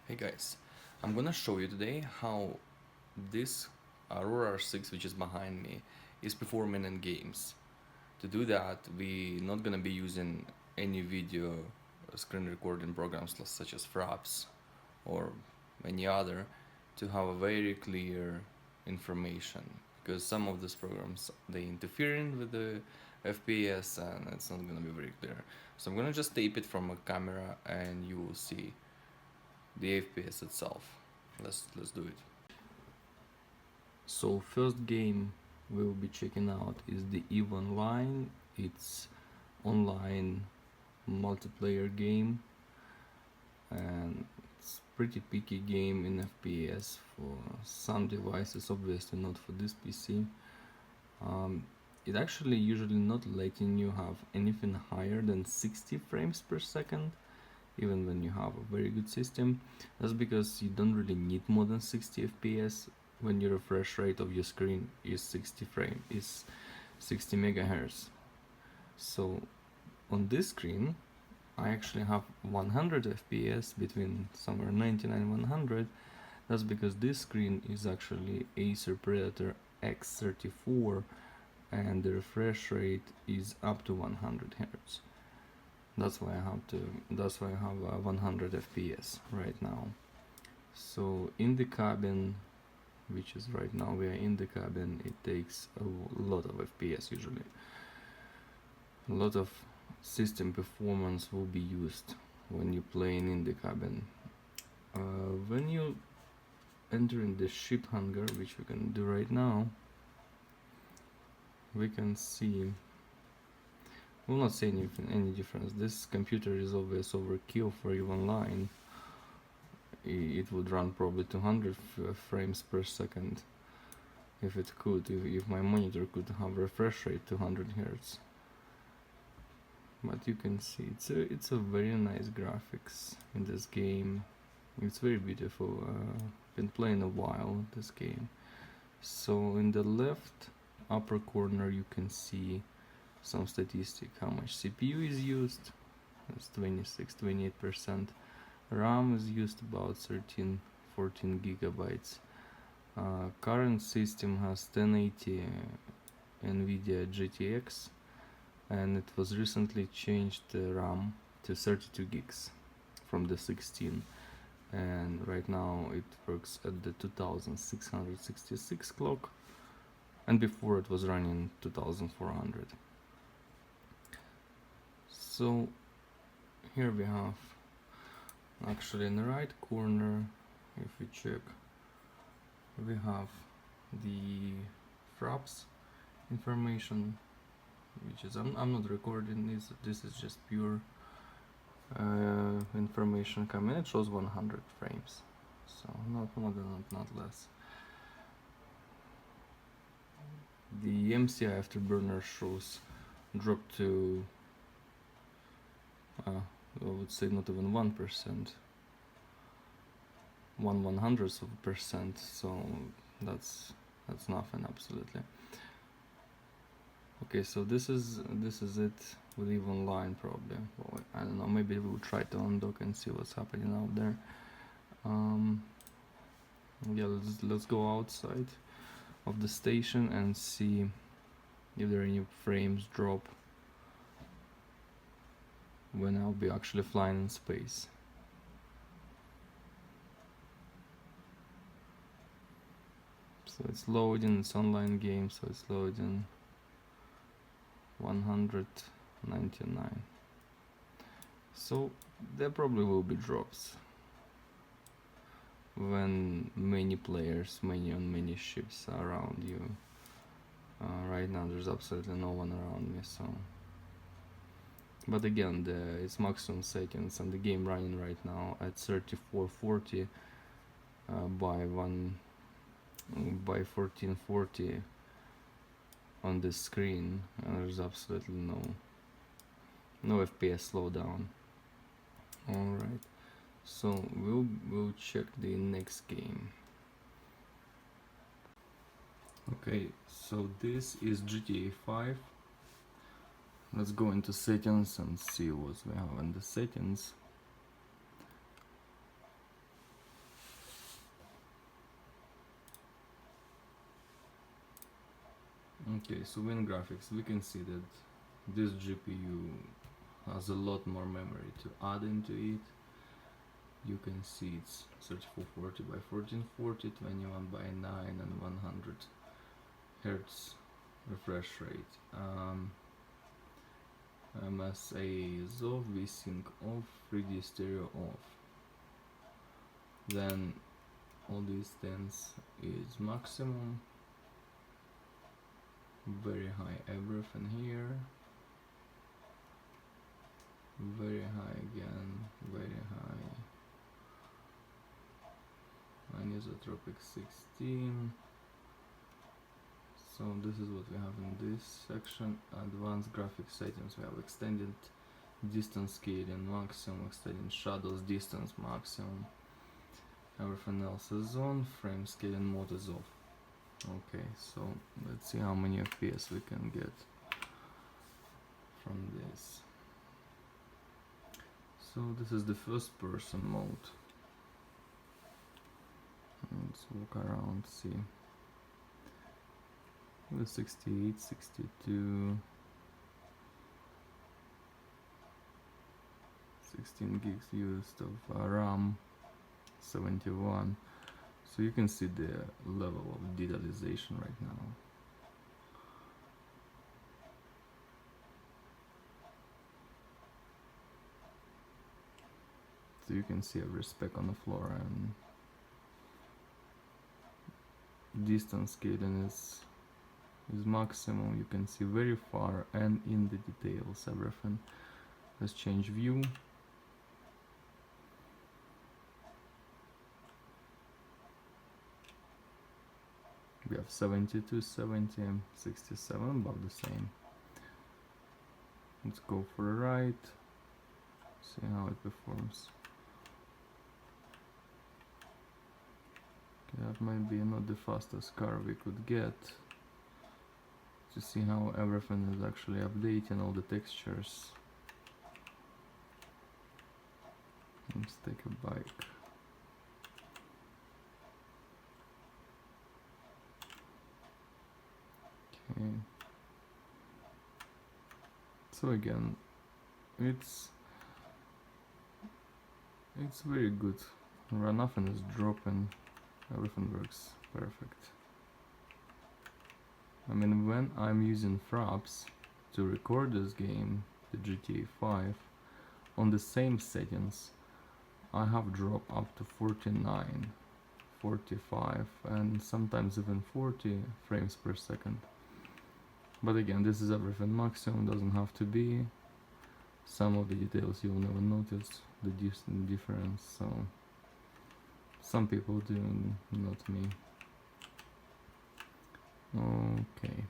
Hey guys, I'm gonna show you today how this Aurora R6, which is behind me, is performing in games. To do that, we're not gonna be using any video screen recording programs such as Fraps or any other to have a very clear information, because some of these programs they interfering with the FPS and it's not gonna be very clear. So I'm gonna just tape it from a camera and you will see the FPS itself. Let's do it. So first game we'll be checking out is the EVE Online. It's online multiplayer game and it's pretty picky game in FPS for some devices, obviously not for this PC. It actually usually not letting you have anything higher than 60 frames per second even when you have a very good system. That's because you don't really need more than 60 FPS when your refresh rate of your screen is 60 megahertz. So on this screen I actually have 100 FPS, between somewhere 99 and 100. That's because this screen is actually Acer Predator X34 and the refresh rate is up to 100 Hz. That's why I have 100 FPS right now. So in the cabin, which is right now we are in the cabin, it takes a lot of FPS usually. A lot of system performance will be used when you're playing in the cabin. When you enter in the ship hangar, which we can do right now, we can see will not see any difference. This computer is always overkill for EVE Online. It would run probably 200 frames per second if it could, if my monitor could have refresh rate 200 Hz. But you can see it's a very nice graphics in this game. It's very beautiful. Been playing a while this game. So in the left upper corner you can see some statistic, how much CPU is used. It's 26-28%. RAM is used about 13-14 gigabytes. Current system has 1080 NVIDIA GTX and it was recently changed the RAM to 32 gigs from the 16, and right now it works at the 2666 clock, and before it was running 2400. So here we have, actually in the right corner, if we check, we have the Fraps information, which is I'm not recording this is just pure information coming. It shows 100 frames, so not more than, not less. The MCI afterburner shows drop to I would say not even 1%, 1/100th of a percent, so that's nothing absolutely. Okay, so this is it with EVE Online probably. Well, I don't know, maybe we'll try to undock and see what's happening out there. Yeah, let's go outside of the station and see if there are any frames drop when I'll be actually flying in space. So it's loading, it's online game, so it's loading. 199. So there probably will be drops when many players, on many ships are around you. Right now there's absolutely no one around me, so. But again, it's maximum settings and the game running right now at 3440 by 1440 on this screen, and there's absolutely no FPS slowdown. Alright, so we'll check the next game. Okay, so this is GTA 5. Let's go into settings and see what we have in the settings. Okay, so in graphics we can see that this GPU has a lot more memory to add into it. You can see it's 3440 by 1440, 21 by 9 and 100 Hertz refresh rate. MSA is off, VSync off, 3D stereo off. Then all these things is maximum, very high everything here, very high again, very high, anisotropic 16. So this is what we have in this section. Advanced graphic settings, we have extended distance scaling maximum, extended shadows distance maximum, everything else is on, frame scaling mode is off. Okay, so let's see how many FPS we can get from this. So this is the first person mode. Let's walk around, see. With 68, 62, 16 gigs used of RAM, 71. So you can see the level of detalization right now. So you can see every speck on the floor, and distance scaling is maximum. You can see very far and in the details everything. Let's change view. We have 72, 70, 67, about the same. Let's go for a right, see how it performs. Okay, that might be not the fastest car we could get. To see how everything is actually updating, all the textures. Let's take a bike. Okay. So again, it's very good. Nothing is dropping. Everything works perfect. I mean, when I'm using fraps to record this game, the GTA 5, on the same settings, I have drop up to 49, 45, and sometimes even 40 frames per second. But again, this is everything maximum, doesn't have to be. Some of the details you'll never notice the difference, so some people do, not me. Okay,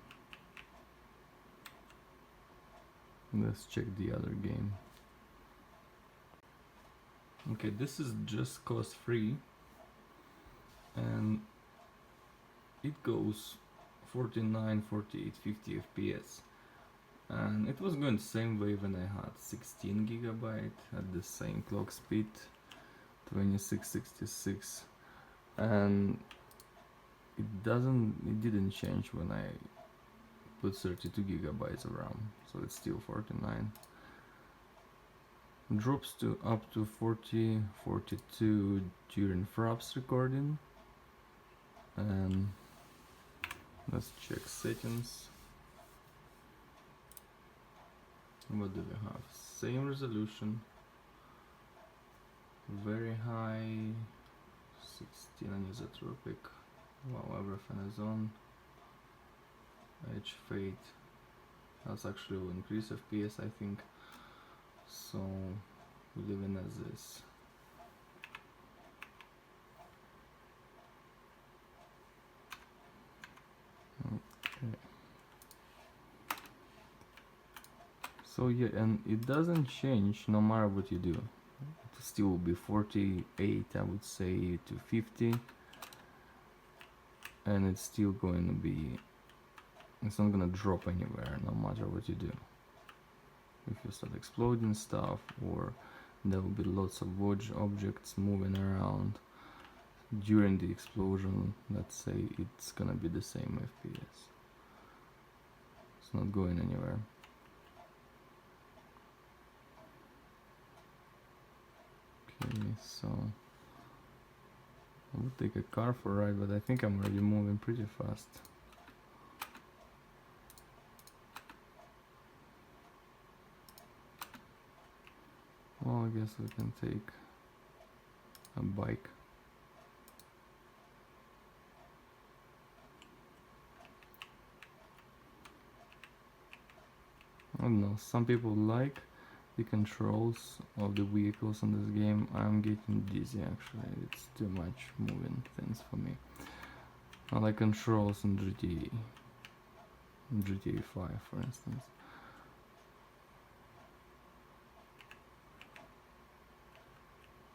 let's check the other game. Okay, this is just cost free, and it goes 49, 48, 50 FPS, and it was going the same way when I had 16 GB at the same clock speed, 2666, and it didn't change when I put 32 GB of RAM, so it's still 49. Drops to up to 40, 42 during fraps recording. And let's check settings. What do we have? Same resolution, very high, 16 anisotropic. Wow, everything is on. Edge fade. That's actually will increase FPS, I think. So we leave it as this. Okay. So yeah, and it doesn't change no matter what you do. It still will be 48, I would say, to 50. And it's still going to be, it's not going to drop anywhere no matter what you do. If you start exploding stuff, or there will be lots of objects moving around during the explosion, let's say, it's gonna be the same FPS. It's not going anywhere. Okay, so I would take a car for a ride, but I think I'm already moving pretty fast. Well, I guess we can take a bike. I don't know, some people like the controls of the vehicles in this game. I'm getting dizzy actually, it's too much moving things for me. I like controls in GTA 5 for instance.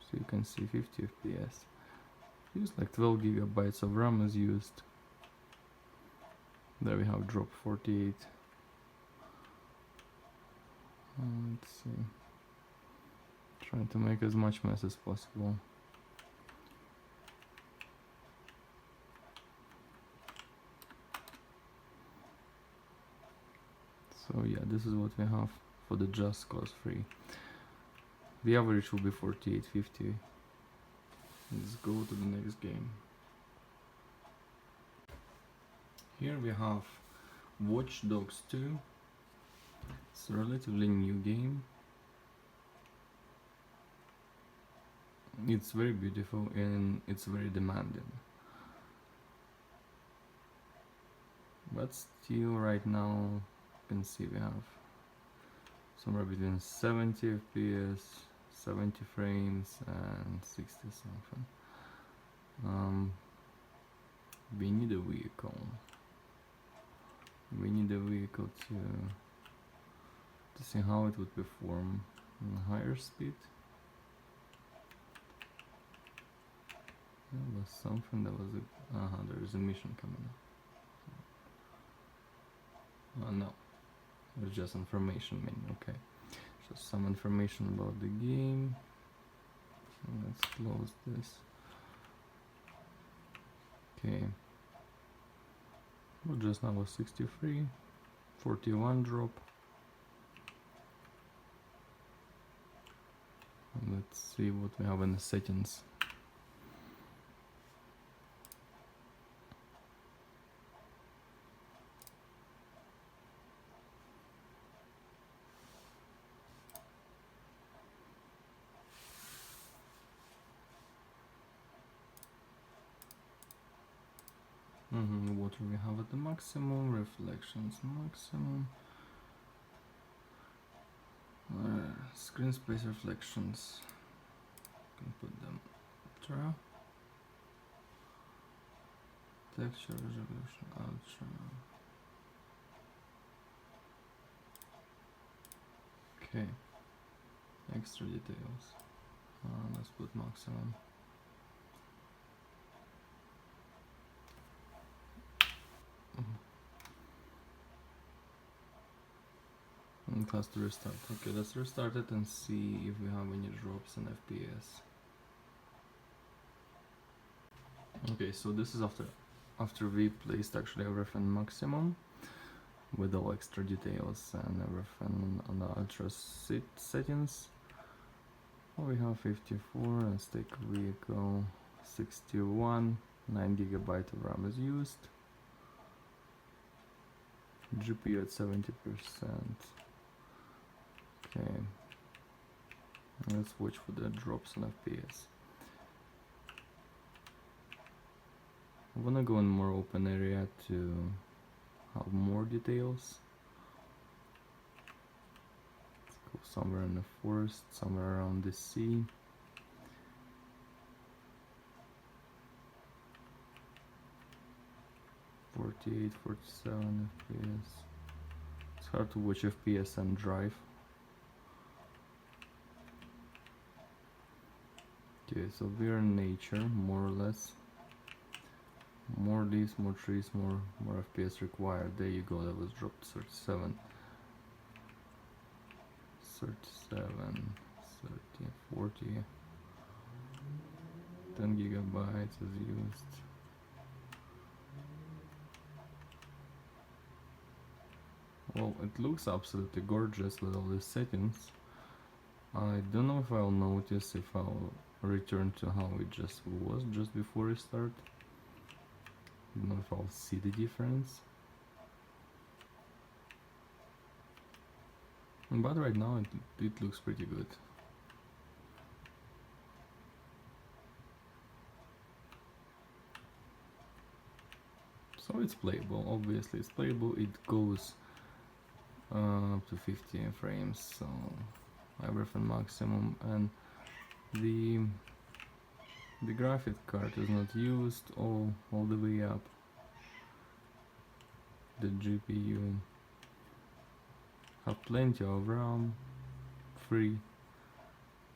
So you can see 50 FPS. Used like 12 gigabytes of RAM is used. There we have drop 48. Let's see. Trying to make as much mess as possible. So yeah, this is what we have for the Just Cause free. The average will be 48.50. Let's go to the next game. Here we have Watch Dogs 2. It's a relatively new game. It's very beautiful and it's very demanding. But still right now you can see we have somewhere between 70 FPS, 70 frames and 60 something. We need a vehicle. We need a vehicle to see how it would perform on higher speed. There was something, there was a there is a mission coming up. No, it's just information menu. Okay, just some information about the game. Let's close this. Okay, well, just now was 63, 41 drop. And let's see what we have in the settings. What do we have at the maximum? Reflections maximum. Screen space reflections. Can put them ultra. Texture resolution ultra. Okay. Extra details. Let's put maximum. It has to restart. Okay, let's restart it and see if we have any drops in FPS. Okay, so this is after we placed actually everything maximum with all extra details and everything on the ultra settings. We have 54. Let's take vehicle 61. 9 GB of RAM is used. GPU at 70%. Okay, let's watch for the drops in FPS. I wanna go in more open area to have more details. Let's go somewhere in the forest, somewhere around the sea. (48, 47 FPS). It's hard to watch FPS and drive. Okay, so we're in nature, more or less. More leaves, more trees, more FPS required. There you go, that was dropped 37. 37, 30, 40. 10 gigabytes is used. Well, it looks absolutely gorgeous with all these settings. I don't know if I'll notice if I'll return to how it just was just before restart. I don't know if I'll see the difference. But right now it looks pretty good. So it's playable, obviously it's playable. It goes up to 50 frames, so everything maximum, and the graphic card is not used all the way up. The GPU have plenty of RAM, free,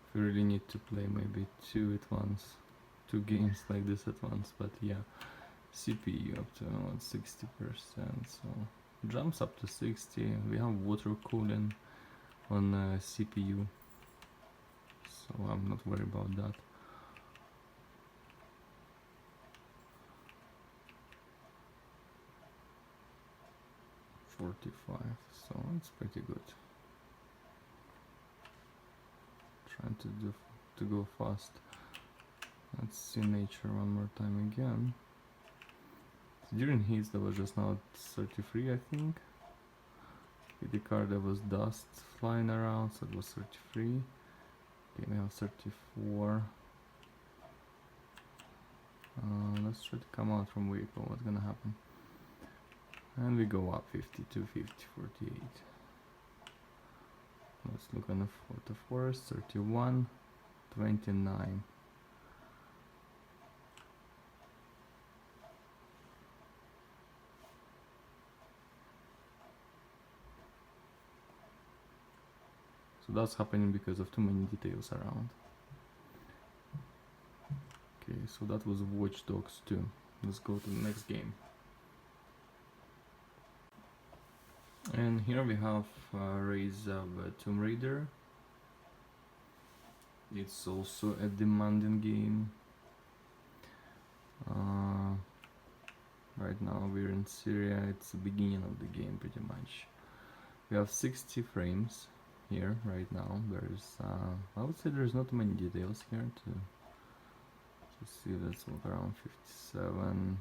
if you really need to play maybe two games like this at once. But yeah, CPU up to 60%, so jumps up to 60. We have water cooling on CPU, so I'm not worried about that. .45, so it's pretty good. Trying to go fast. Let's see nature one more time again. So during heats there was just now 33, I think. With the card there was dust flying around, so it was 33. Okay, we have 34. Let's try to come out from vehicle. What's gonna happen? And we go up 52, 50, 48. Let's look on the forest. 31, 29. So that's happening because of too many details around. Okay, so that was Watch Dogs 2. Let's go to the next game. And here we have Rise of Tomb Raider. It's also a demanding game. Right now we're in Syria. It's the beginning of the game pretty much. We have 60 frames here right now. There's I would say there's not many details here to see. Let's look around 57.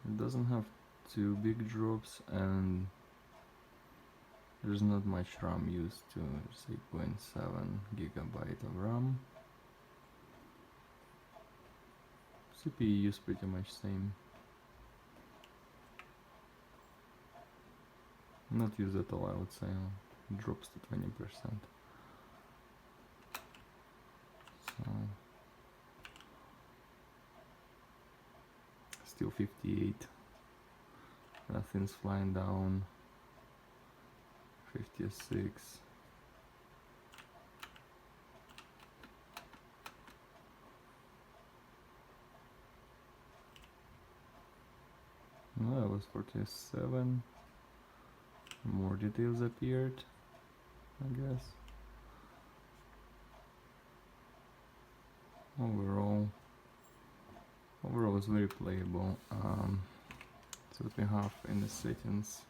It doesn't have two big drops, and there's not much RAM used to 8.7 gigabyte of RAM. CPU use pretty much same. Not used at all, I would say. It drops to 20%. So still 58. Nothing's flying down. 56. No, that was 47. More details appeared, I guess. Overall it's very playable. So what we have in the settings.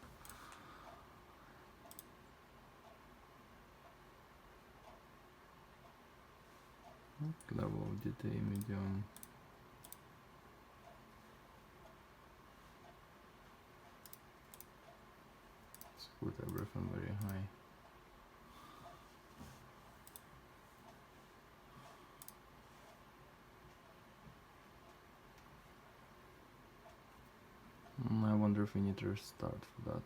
Level of detail medium. Let's put everything very high. I wonder if we need to restart for that.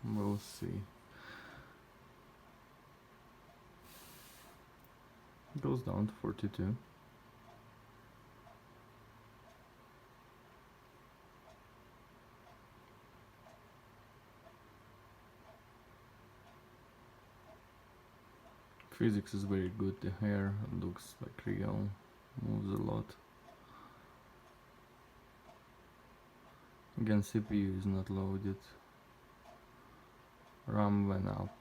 We'll see. It goes down to 42. Physics is very good. The hair looks like real, moves a lot. Again, CPU is not loaded. RAM went up,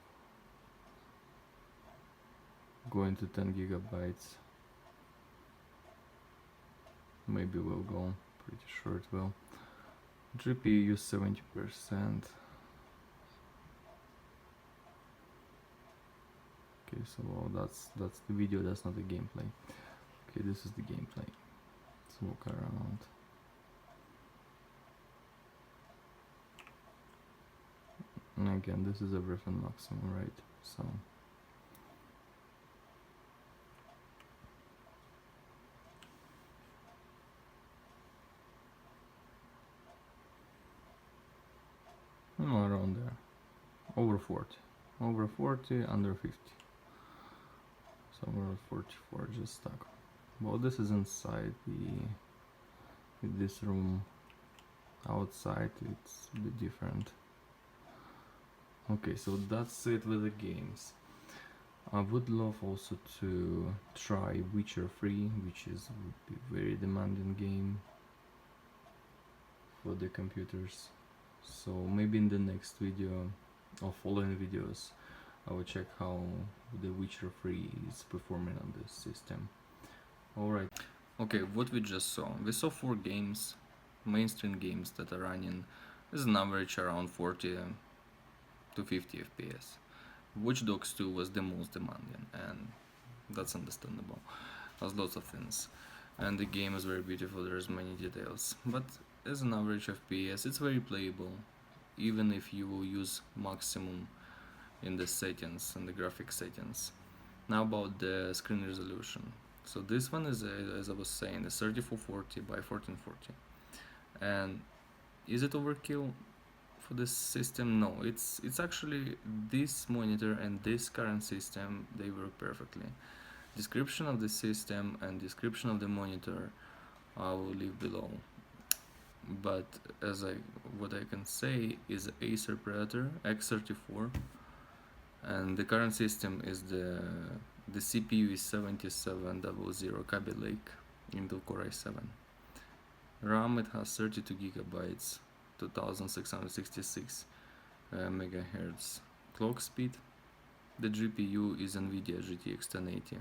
going to 10 gigabytes. Maybe we'll go pretty sure it will. GPU use 70%. Okay, so that's the video, that's not the gameplay. Okay, this is the gameplay. Let's walk around. And again, this is everything maximum, right? So around there, over 40, under 50. So we're at 44, just stuck. Well, this is inside this room. Outside it's a bit different. Okay, so that's it with the games. I would love also to try Witcher 3, which would be very demanding game for the computers. So maybe in the next video or following videos I will check how the Witcher 3 is performing on this system. Alright. Okay, what we just saw. We saw 4 games, mainstream games that are running as an average around 40 to 50 FPS. Watch Dogs 2 was the most demanding, and that's understandable. There's lots of things. And the game is very beautiful, there's many details. But as an average FPS, it's very playable, even if you will use maximum in the settings, in the graphic settings. Now about the screen resolution. So this one is, as I was saying, is 3440 by 1440. And is it overkill for this system? No, it's actually this monitor and this current system, they work perfectly. Description of the system and description of the monitor I will leave below. But what I can say is Acer Predator X34, and the current system is the CPU is 7700 Kaby Lake Intel Core i7. RAM, it has 32 gigabytes, 2666 megahertz clock speed. The GPU is NVIDIA GTX 1080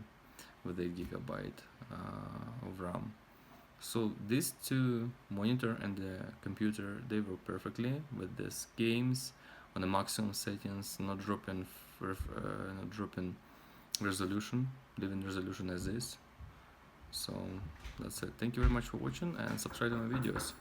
with 8 gigabyte of RAM. So these two, monitor and the computer, they work perfectly with these games on the maximum settings, not dropping resolution, leaving resolution as is. So that's it. Thank you very much for watching, and subscribe to my videos.